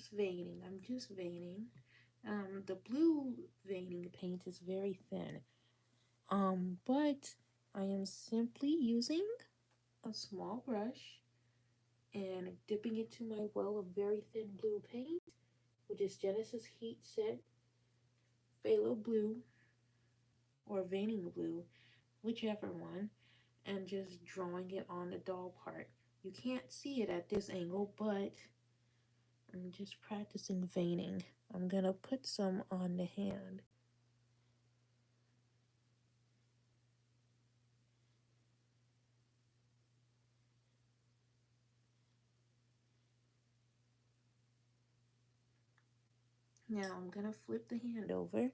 just veining. I'm just veining. The blue veining paint is very thin. But I am simply using a small brush and dipping into my well of very thin blue paint, which is Genesis Heat Set Phthalo Blue or Veining Blue, whichever one, and just drawing it on the doll part. You can't see it at this angle, but I'm just practicing veining. I'm gonna put some on the hand. Now I'm gonna flip the hand over,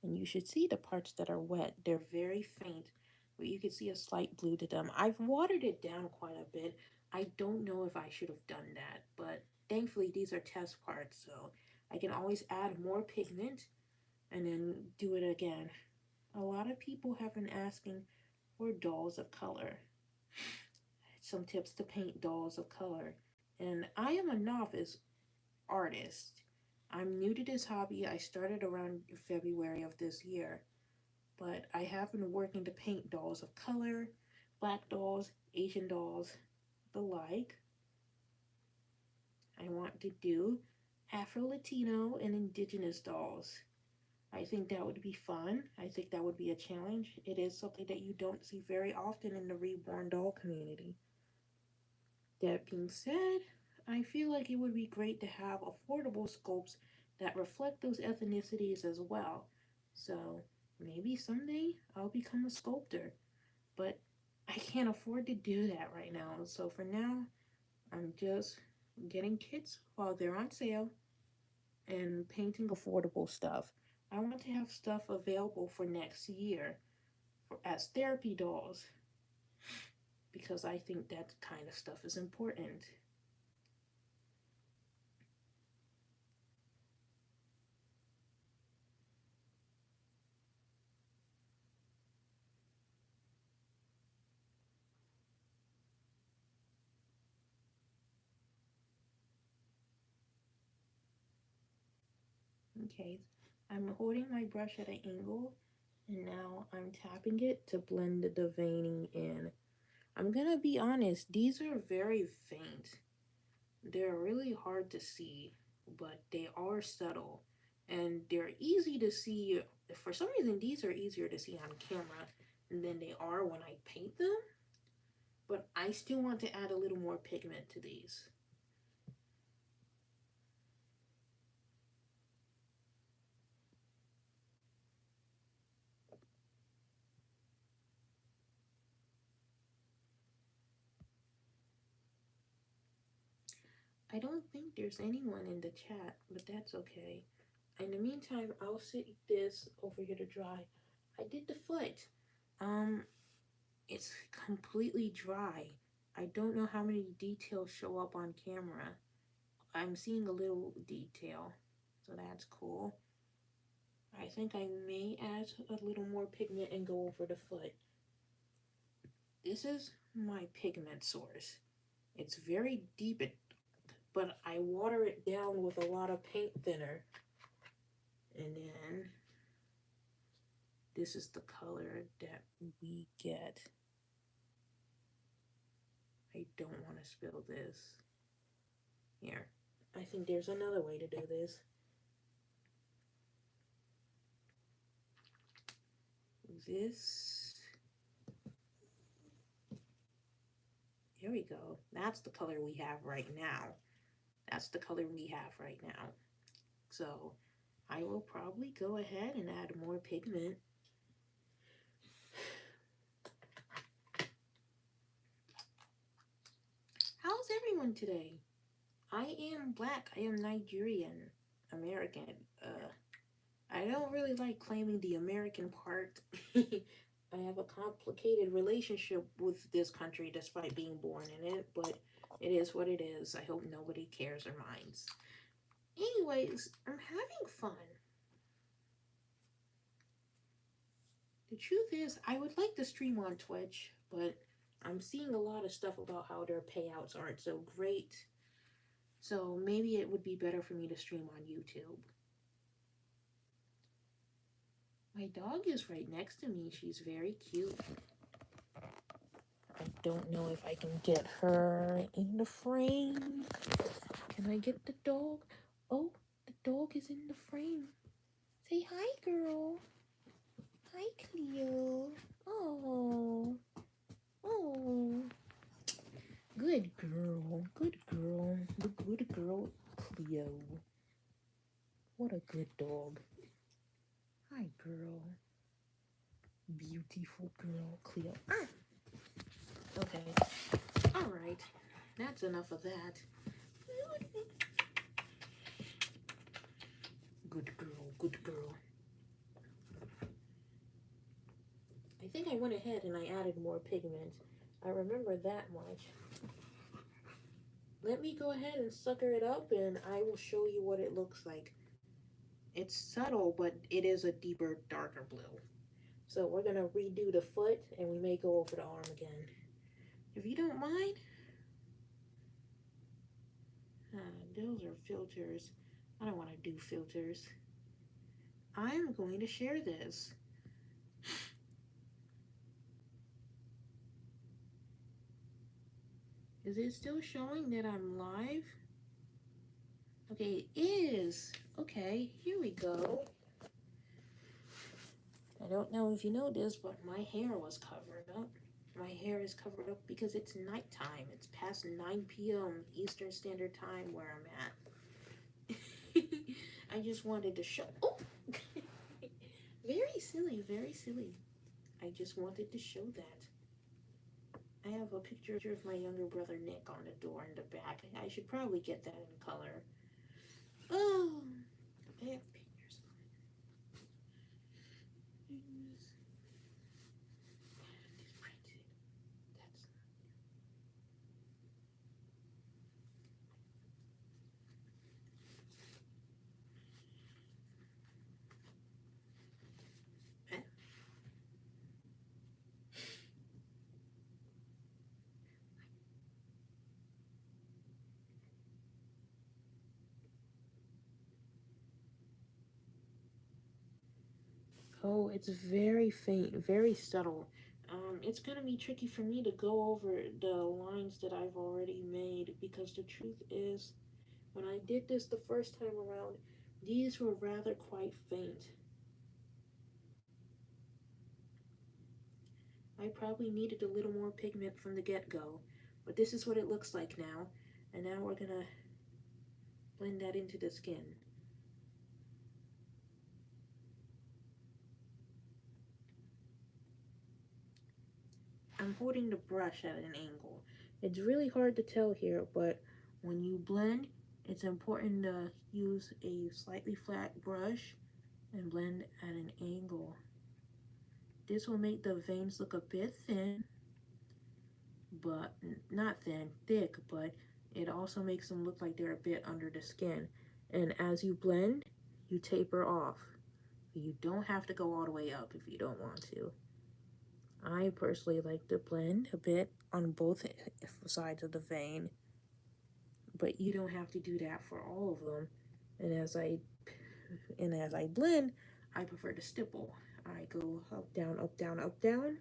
and you should see the parts that are wet. They're very faint, but you can see a slight blue to them. I've watered it down quite a bit. I don't know if I should have done that, but thankfully these are test parts, so I can always add more pigment and then do it again. A lot of people have been asking for dolls of color, some tips to paint dolls of color. And I am a novice artist. I'm new to this hobby. I started around February of this year, but I have been working to paint dolls of color, black dolls, Asian dolls, the like. I want to do Afro Latino and Indigenous dolls. I think that would be fun. I think that would be a challenge. It is something that you don't see very often in the reborn doll community. That being said, I feel like it would be great to have affordable sculpts that reflect those ethnicities as well. So maybe someday I'll become a sculptor, but I can't afford to do that right now. So for now, I'm just getting kits while they're on sale and painting affordable stuff. I want to have stuff available for next year as therapy dolls because I think that kind of stuff is important. Okay, I'm holding my brush at an angle and now I'm tapping it to blend the veining in. I'm gonna be honest, these are very faint. They're really hard to see, but they are subtle and they're easy to see. For some reason, these are easier to see on camera than they are when I paint them, but I still want to add a little more pigment to these. I don't think there's anyone in the chat, but that's okay. In the meantime, I'll sit this over here to dry. I did the foot. Um, it's completely dry. I don't know how many details show up on camera. I'm seeing a little detail, so that's cool. I think I may add a little more pigment and go over the foot. This is my pigment source. It's very deep, but I water it down with a lot of paint thinner. And then this is the color that we get. I don't want to spill this. Here. I think there's another way to do this. This. Here we go. That's the color we have right now. That's the color we have right now. So I will probably go ahead and add more pigment. How's everyone today? I am black. I am Nigerian American. I don't really like claiming the American part. I have a complicated relationship with this country despite being born in it, but it is what it is. I hope nobody cares or minds. Anyways, I'm having fun. The truth is, I would like to stream on Twitch, but I'm seeing a lot of stuff about how their payouts aren't so great. So maybe it would be better for me to stream on YouTube. My dog is right next to me. She's very cute. I don't know if I can get her in the frame. Can I get the dog? Oh, the dog is in the frame. Say hi, girl. Hi, Cleo. Oh, oh. Good girl. Good girl. The good girl, Cleo. What a good dog. Hi, girl. Beautiful girl, Cleo. Ah! Okay. All right. That's enough of that. Good girl. Good girl. I think I went ahead and I added more pigment. I remember that much. Let me go ahead and sucker it up and I will show you what it looks like. It's subtle, but it is a deeper, darker blue. So we're going to redo the foot and we may go over the arm again. If you don't mind. Those are filters. I don't want to do filters. I'm going to share this. Is it still showing that I'm live? Okay, it is. Okay, here we go. I don't know if you know this, but my hair was covered up. My hair is covered up because it's nighttime. It's past 9 p.m. Eastern Standard Time where I'm at. I just wanted to show. Oh! Very silly, very silly. I just wanted to show that. I have a picture of my younger brother Nick on the door in the back. I should probably get that in color. Oh, I have pictures of it. It's printed. That's not. Oh, it's very faint, very subtle. It's gonna be tricky for me to go over the lines that I've already made because the truth is, when I did this the first time around, these were rather quite faint. I probably needed a little more pigment from the get-go, but this is what it looks like now. And now we're gonna blend that into the skin. I'm holding the brush at an angle. It's really hard to tell here, but when you blend, it's important to use a slightly flat brush and blend at an angle. This will make the veins look a bit thin, but not thin, thick, but it also makes them look like they're a bit under the skin. And as you blend, you taper off. You don't have to go all the way up if you don't want to. I personally like to blend a bit on both sides of the vein, but you don't have to do that for all of them. And as I blend, I prefer to stipple. I go up, down, up, down, up, down.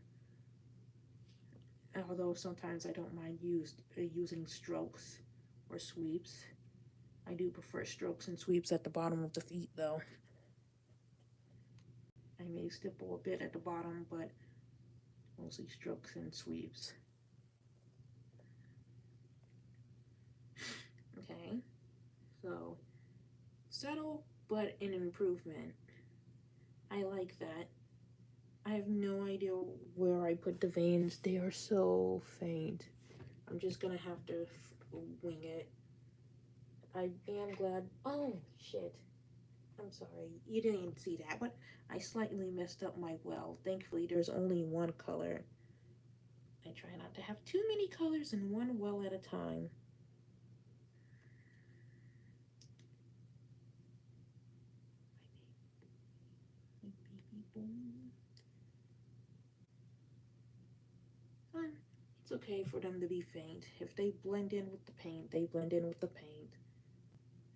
Although sometimes I don't mind using strokes or sweeps. I do prefer strokes and sweeps at the bottom of the feet, though. I may stipple a bit at the bottom, but mostly strokes and sweeps. Okay, so subtle but an improvement. I like that. I have no idea where I put the veins. They are so faint. I'm just gonna have to wing it. I am glad. Oh, shit. I'm sorry. You didn't even see that, but I slightly messed up my well. Thankfully, there's only one color. I try not to have too many colors in one well at a time. It's okay for them to be faint. If they blend in with the paint, they blend in with the paint.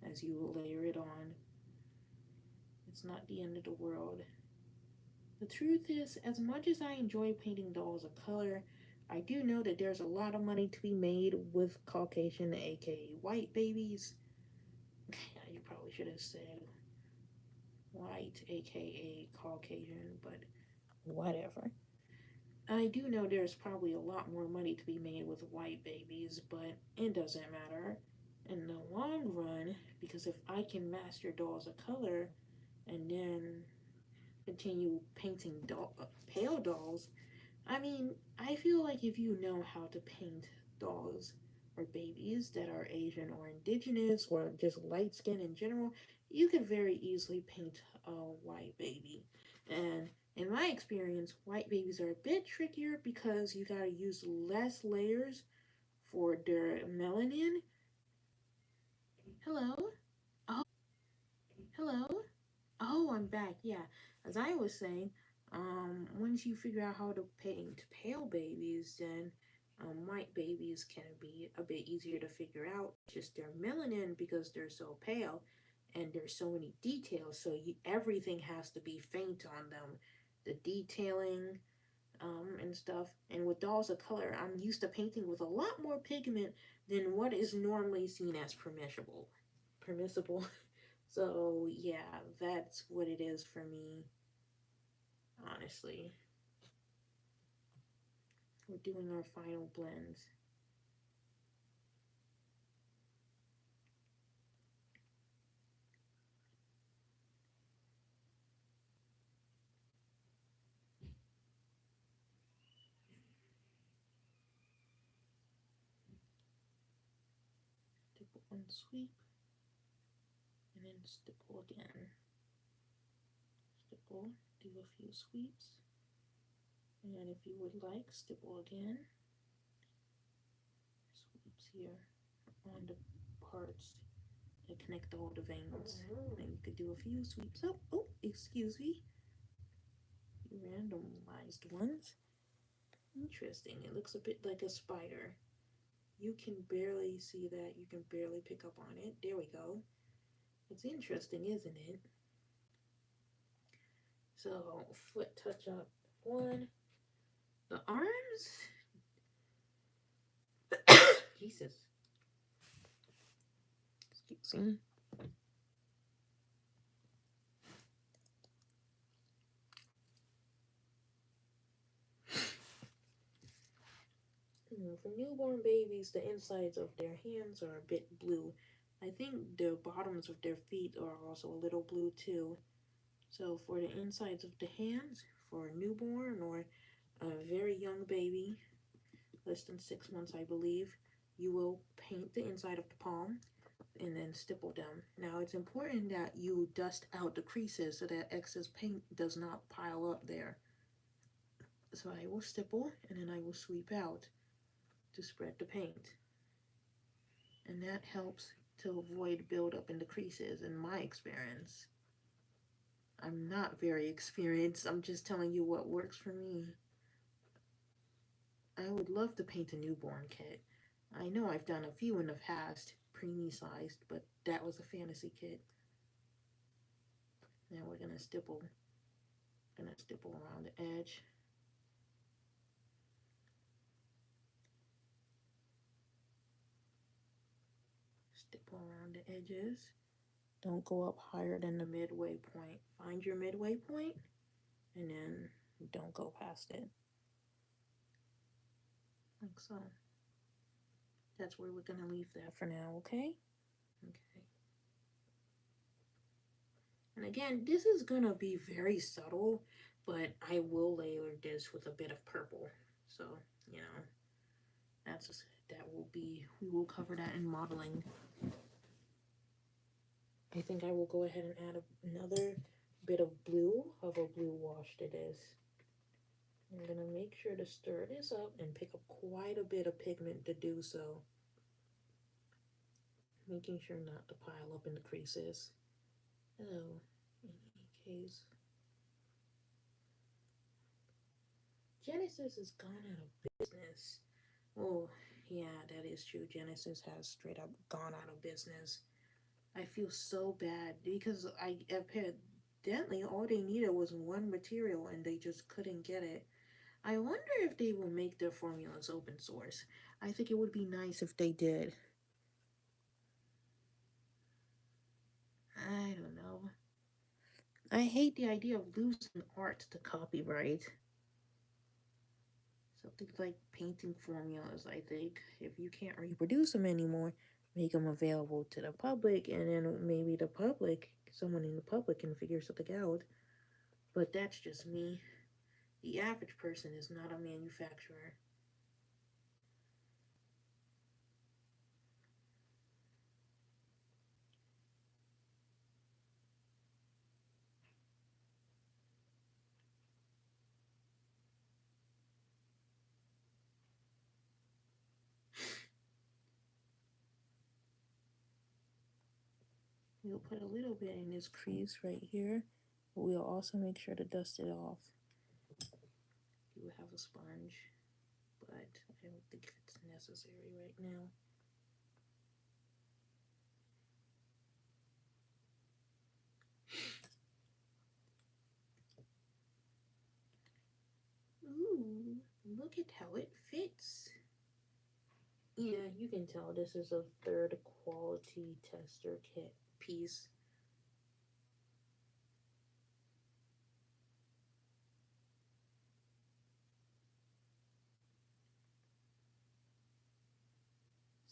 as you layer it on. It's not the end of the world. The truth is, as much as I enjoy painting dolls of color, I do know that there's a lot of money to be made with Caucasian, aka white babies. You probably should have said white, aka Caucasian, but whatever. I do know there's probably a lot more money to be made with white babies, but it doesn't matter in the long run because if I can master dolls of color and then continue painting pale dolls, I mean, I feel like if you know how to paint dolls or babies that are Asian or indigenous or just light skin in general, you could very easily paint a white baby. And in my experience, white babies are a bit trickier because you gotta use less layers for their melanin. Hello? Hello? Oh, I'm back. Yeah. As I was saying, once you figure out how to paint pale babies, then white babies can be a bit easier to figure out. Just their melanin because they're so pale and there's so many details. So everything has to be faint on them. The detailing, and stuff. And with dolls of color, I'm used to painting with a lot more pigment than what is normally seen as permissible. Permissible. So yeah, that's what it is for me, honestly. We're doing our final blends. Stipple one sweep, and then stipple again. Stipple, do a few sweeps, and if you would like, stipple again. Sweeps here on the parts that connect all the veins. And you could do a few sweeps up. Oh, excuse me. Randomized ones. Interesting. It looks a bit like a spider. You can barely see that. You can barely pick up on it. There we go. It's interesting, isn't it? So, foot touch up one. The arms? Jesus. Excuse me. For newborn babies, the insides of their hands are a bit blue. I think the bottoms of their feet are also a little blue too. So, for the insides of the hands, for a newborn or a very young baby, less than 6 months, I believe, you will paint the inside of the palm and then stipple them. Now, it's important that you dust out the creases so that excess paint does not pile up there. So I will stipple and then I will sweep out to spread the paint. And that helps to avoid buildup in the creases in my experience. I'm not very experienced. I'm just telling you what works for me. I would love to paint a newborn kit. I know I've done a few in the past, preemie sized, but that was a fantasy kit. Now we're gonna stipple around the edge. Stipple around the edges. Don't go up higher than the midway point. Find your midway point and then don't go past it. Like so. That's where we're gonna leave that for now, okay? Okay. And again, this is gonna be very subtle, but I will layer this with a bit of purple. So, you know, that will be, we will cover that in modeling. I think I will go ahead and add another bit of blue, however blue wash it is. I'm gonna make sure to stir this up and pick up quite a bit of pigment to do so. Making sure not to pile up in the creases. Hello, in any case. Genesis has gone out of business. Oh, yeah, that is true. Genesis has straight up gone out of business. I feel so bad because I evidently all they needed was one material and they just couldn't get it. I wonder if they will make their formulas open source. I think it would be nice if they did. I don't know. I hate the idea of losing art to copyright. Something like painting formulas, I think. If you can't reproduce them anymore, make them available to the public, and then maybe the public, someone in the public, can figure something out. But that's just me. The average person is not a manufacturer. We'll put a little bit in this crease right here, but we'll also make sure to dust it off. You have a sponge, but I don't think it's necessary right now. Ooh, look at how it fits. Yeah, you can tell this is a third quality tester kit piece.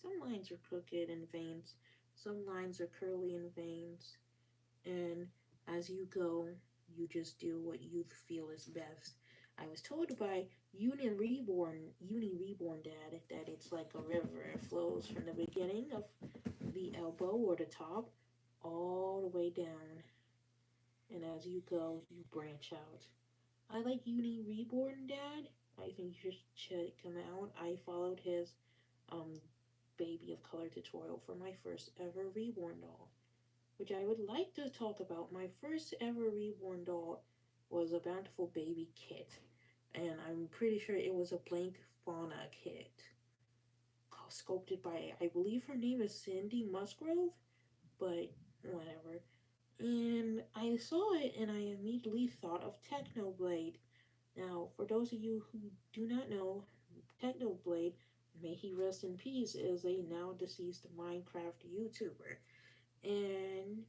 Some lines are crooked in veins, some lines are curly in veins, and as you go, you just do what you feel is best. I was told by Uni Reborn Dad that it's like a river. It flows from the beginning of the elbow or the top all the way down, and as you go, you branch out. I like Uni Reborn Dad. I think you should check him out. I followed his um baby of color tutorial for my first ever reborn doll, which I would like to talk about. My first ever reborn doll was a bountiful baby kit, and I'm pretty sure it was a blank fauna kit sculpted by, I believe her name is Cindy Musgrove, but whatever. And I saw it and I immediately thought of Technoblade. Now, for those of you who do not know, Technoblade, may he rest in peace, is a now deceased Minecraft YouTuber. And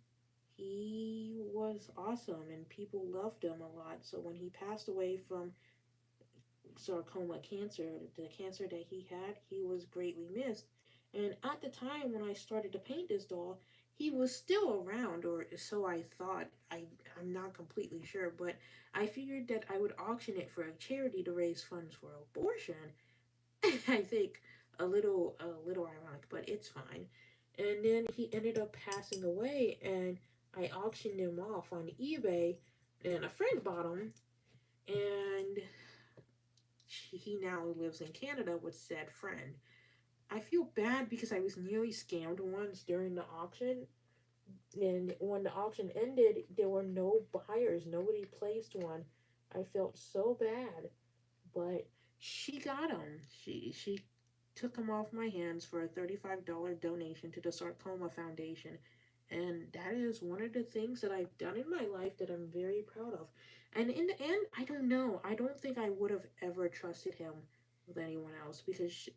he was awesome and people loved him a lot. So when he passed away from sarcoma cancer, the cancer that he was greatly missed. And at the time when I started to paint this doll, he was still around, or so I thought. I'm not completely sure, but I figured that I would auction it for a charity to raise funds for abortion. I think a little ironic, but it's fine. And then he ended up passing away, and I auctioned him off on eBay, and a friend bought him, and he now lives in Canada with said friend. I feel bad because I was nearly scammed once during the auction, and when the auction ended, there were no buyers. Nobody placed one. I felt so bad, but she got him. She took him off my hands for a $35 donation to the Sarcoma Foundation. And that is one of the things that I've done in my life that I'm very proud of. And in the end, I don't know. I don't think I would have ever trusted him with anyone else because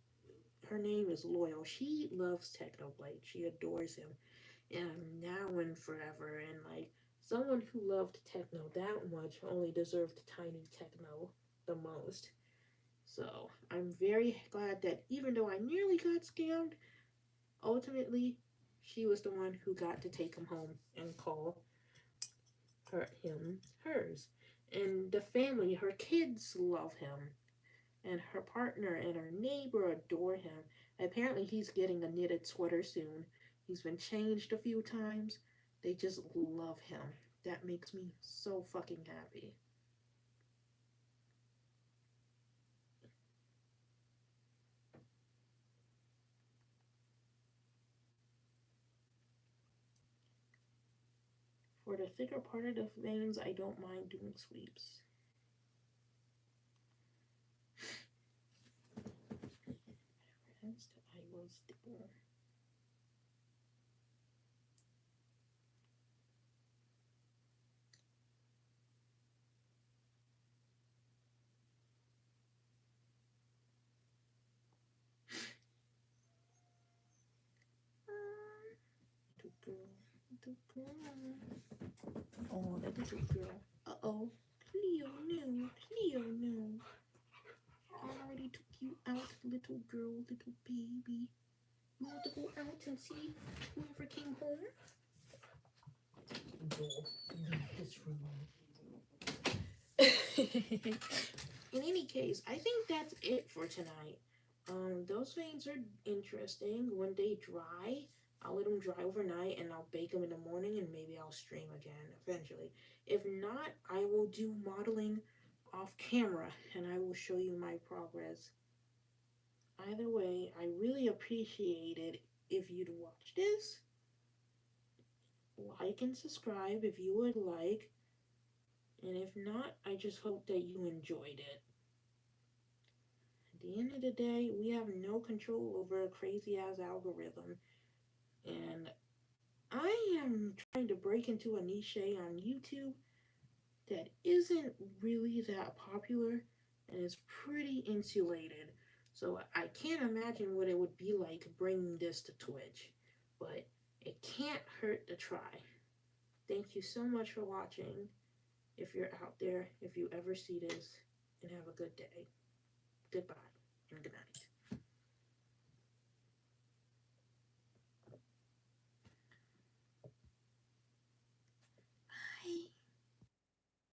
her name is Loyal. She loves Technoblade. She adores him. And now and forever. And like someone who loved techno that much only deserved tiny techno the most. So I'm very glad that even though I nearly got scammed, ultimately she was the one who got to take him home and call him hers. And the family, her kids love him, and her partner and her neighbor adore him. Apparently, he's getting a knitted sweater soon. He's been changed a few times. They just love him. That makes me so fucking happy. For the thicker part of the veins, I don't mind doing sweeps. Hence, I will stipple. little girl. Oh, that little girl. Uh-oh. Cleo, no. Cleo, no. I already took you out, little girl, little baby. You want to go out and see whoever came home? Go. Leave this room. In any case, I think that's it for tonight. Those veins are interesting. When they dry, I'll let them dry overnight and I'll bake them in the morning and maybe I'll stream again eventually. If not, I will do modeling off camera and I will show you my progress. Either way, I really appreciate it if you'd watch this. Like and subscribe if you would like. And if not, I just hope that you enjoyed it. At the end of the day, we have no control over a crazy ass algorithm. And I am trying to break into a niche on YouTube that isn't really that popular and is pretty insulated. So I can't imagine what it would be like bringing this to Twitch. But it can't hurt to try. Thank you so much for watching. If you're out there, if you ever see this, and have a good day. Goodbye and good night.